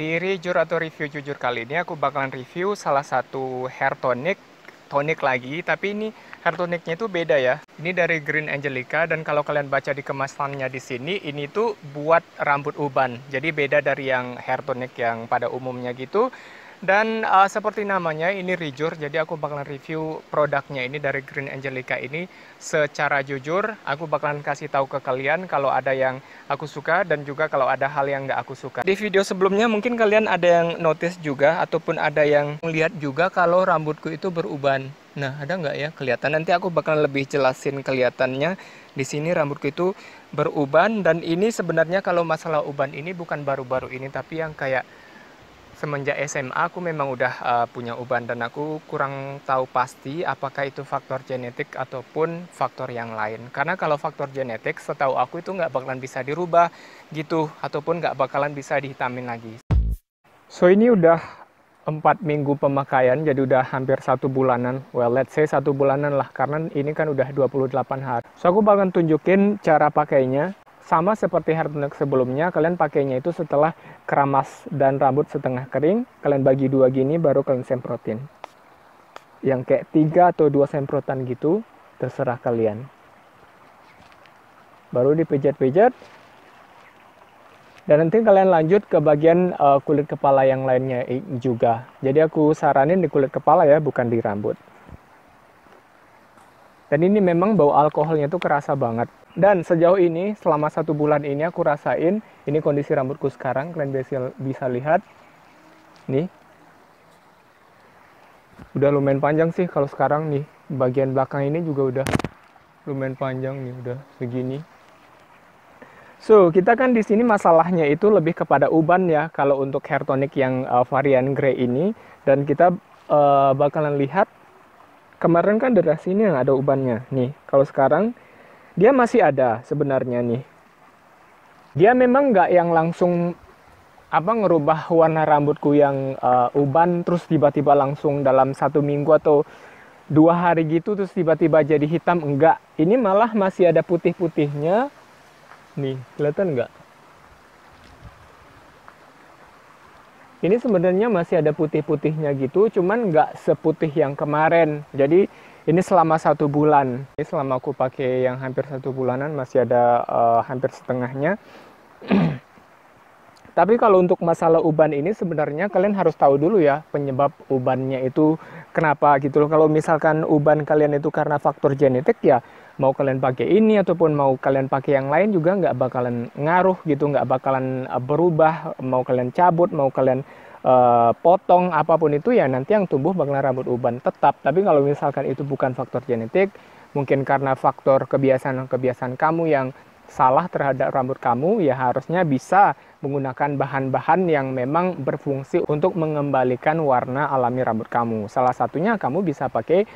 Di review atau review jujur kali ini aku bakalan review salah satu hair tonic lagi, tapi ini hair tonicnya itu beda ya. Ini dari Green Angelica, dan kalau kalian baca di kemasannya di sini, ini tuh buat rambut uban. Jadi beda dari yang hair tonic yang pada umumnya gitu. Dan seperti namanya, ini rejur, jadi aku bakalan review produknya ini dari Green Angelica ini secara jujur. Aku bakalan kasih tahu ke kalian kalau ada yang aku suka dan juga kalau ada hal yang nggak aku suka. Di video sebelumnya mungkin kalian ada yang notice juga ataupun ada yang melihat juga kalau rambutku itu beruban. Nah, ada nggak ya kelihatan? Nanti aku bakalan lebih jelasin kelihatannya. Di sini rambutku itu beruban, dan ini sebenarnya kalau masalah uban ini bukan baru-baru ini, tapi yang kayak semenjak SMA aku memang udah punya uban, dan aku kurang tahu pasti apakah itu faktor genetik ataupun faktor yang lain. Karena kalau faktor genetik setahu aku itu nggak bakalan bisa dirubah gitu, ataupun nggak bakalan bisa dihitamin lagi. So ini udah 4 minggu pemakaian, jadi udah hampir 1 bulanan. Well, let's say 1 bulanan lah, karena ini kan udah 28 hari. So aku bakalan tunjukin cara pakainya. Sama seperti hair tonic sebelumnya, kalian pakainya itu setelah keramas dan rambut setengah kering, kalian bagi dua gini, baru kalian semprotin. Yang kayak 3 atau 2 semprotan gitu, terserah kalian. Baru dipijat-pijat, dan nanti kalian lanjut ke bagian kulit kepala yang lainnya juga. Jadi aku saranin di kulit kepala ya, bukan di rambut. Dan ini memang bau alkoholnya itu kerasa banget. Dan sejauh ini, selama 1 bulan ini aku rasain, ini kondisi rambutku sekarang, kalian bisa lihat. Nih. Udah lumayan panjang sih kalau sekarang nih. Bagian belakang ini juga udah lumayan panjang nih, udah segini. So, kita kan di sini masalahnya itu lebih kepada uban ya, kalau untuk hair tonic yang varian grey ini. Dan kita bakalan lihat, kemarin kan dari sini yang ada ubannya. Nih, kalau sekarang dia masih ada sebenarnya nih. Dia memang nggak yang langsung ngerubah warna rambutku yang uban terus tiba-tiba langsung dalam 1 minggu atau 2 hari gitu terus tiba-tiba jadi hitam, enggak. Ini malah masih ada putih-putihnya. Nih, kelihatan nggak? Ini sebenarnya masih ada putih-putihnya gitu, cuman nggak seputih yang kemarin. Jadi ini selama 1 bulan. Ini selama aku pakai yang hampir 1 bulanan masih ada hampir setengahnya. Tapi kalau untuk masalah uban ini sebenarnya kalian harus tahu dulu ya penyebab ubannya itu kenapa gitu loh. Kalau misalkan uban kalian itu karena faktor genetik ya, mau kalian pakai ini ataupun mau kalian pakai yang lain juga nggak bakalan ngaruh gitu, nggak bakalan berubah. Mau kalian cabut, mau kalian potong, apapun itu ya nanti yang tumbuh bakalan rambut uban tetap. Tapi kalau misalkan itu bukan faktor genetik, mungkin karena faktor kebiasaan kamu yang salah terhadap rambut kamu, ya harusnya bisa menggunakan bahan-bahan yang memang berfungsi untuk mengembalikan warna alami rambut kamu. Salah satunya kamu bisa pakai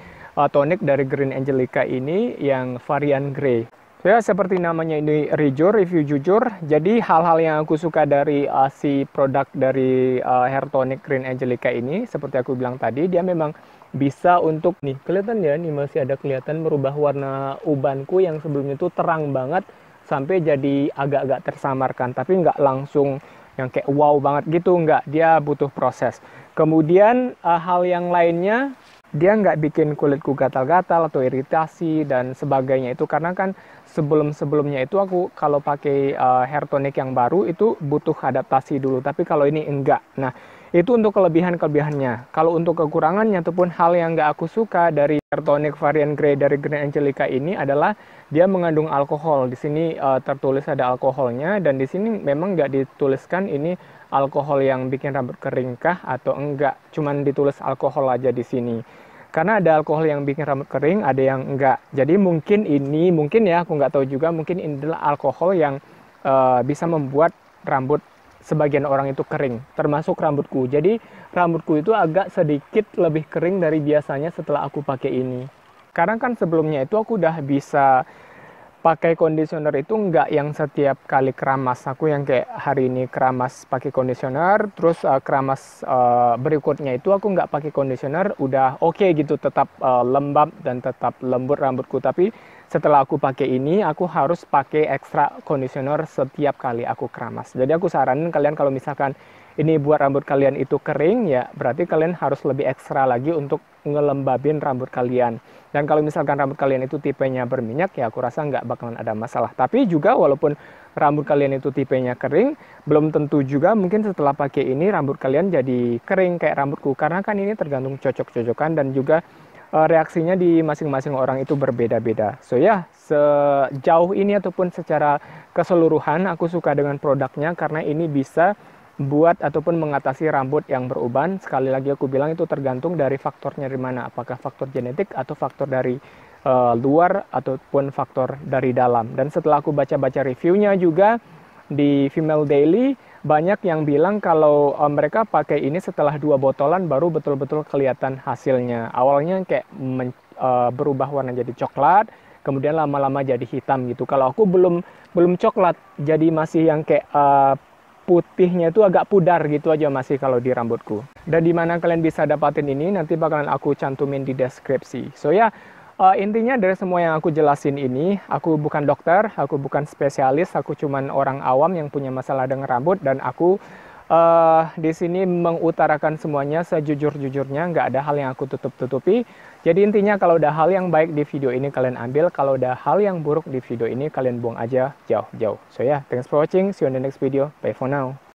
tonic dari Green Angelica ini yang varian grey. Ya, seperti namanya ini review jujur. Jadi hal-hal yang aku suka dari si produk dari hair tonic Green Angelica ini, seperti aku bilang tadi, dia memang bisa untuk, nih kelihatan ya, nih masih ada kelihatan merubah warna ubanku yang sebelumnya itu terang banget sampai jadi agak-agak tersamarkan, tapi nggak langsung yang kayak wow banget gitu, nggak. Dia butuh proses. Kemudian hal yang lainnya, dia nggak bikin kulitku gatal-gatal atau iritasi dan sebagainya itu, karena kan sebelum-sebelumnya itu aku kalau pakai hair tonic yang baru itu butuh adaptasi dulu, tapi kalau ini enggak. Nah, itu untuk kelebihan-kelebihannya. Kalau untuk kekurangannya ataupun hal yang nggak aku suka dari hair tonic varian grey dari Green Angelica ini adalah dia mengandung alkohol. Di sini tertulis ada alkoholnya, dan di sini memang nggak dituliskan ini alkohol yang bikin rambut kering kah atau enggak. Cuman ditulis alkohol aja di sini. Karena ada alkohol yang bikin rambut kering, ada yang enggak. Jadi mungkin ya, aku nggak tahu juga, mungkin ini adalah alkohol yang bisa membuat rambut sebagian orang itu kering, termasuk rambutku. Jadi rambutku itu agak sedikit lebih kering dari biasanya setelah aku pakai ini. Karena kan sebelumnya itu aku udah bisa pakai conditioner itu nggak yang setiap kali keramas. Aku yang kayak hari ini keramas pakai conditioner, terus keramas berikutnya itu aku nggak pakai conditioner, udah oke gitu, tetap lembab dan tetap lembut rambutku. Tapi setelah aku pakai ini, aku harus pakai extra conditioner setiap kali aku keramas. Jadi aku saranin kalian kalau misalkan ini buat rambut kalian itu kering, ya berarti kalian harus lebih ekstra lagi untuk ngelembabin rambut kalian. Dan kalau misalkan rambut kalian itu tipenya berminyak, ya aku rasa nggak bakalan ada masalah. Tapi juga walaupun rambut kalian itu tipenya kering, belum tentu juga mungkin setelah pakai ini rambut kalian jadi kering kayak rambutku. Karena kan ini tergantung cocok-cocokan dan juga reaksinya di masing-masing orang itu berbeda-beda. So ya, sejauh ini ataupun secara keseluruhan aku suka dengan produknya karena ini bisa buat ataupun mengatasi rambut yang beruban. Sekali lagi aku bilang itu tergantung dari faktornya dari mana, apakah faktor genetik atau faktor dari luar ataupun faktor dari dalam. Dan setelah aku baca-baca reviewnya juga di Female Daily, banyak yang bilang kalau mereka pakai ini setelah 2 botolan baru betul-betul kelihatan hasilnya. Awalnya kayak berubah warna jadi coklat, kemudian lama-lama jadi hitam gitu. Kalau aku belum coklat, jadi masih yang kayak putihnya itu agak pudar gitu aja masih kalau di rambutku. Dan di mana kalian bisa dapatin ini nanti bakalan aku cantumin di deskripsi. So ya, intinya dari semua yang aku jelasin ini, aku bukan dokter, aku bukan spesialis, aku cuman orang awam yang punya masalah dengan rambut, dan aku di sini mengutarakan semuanya sejujur-jujurnya, nggak ada hal yang aku tutup-tutupi. Jadi intinya kalau ada hal yang baik di video ini kalian ambil, kalau ada hal yang buruk di video ini kalian buang aja jauh-jauh. So ya, thanks for watching, see you on the next video, bye for now.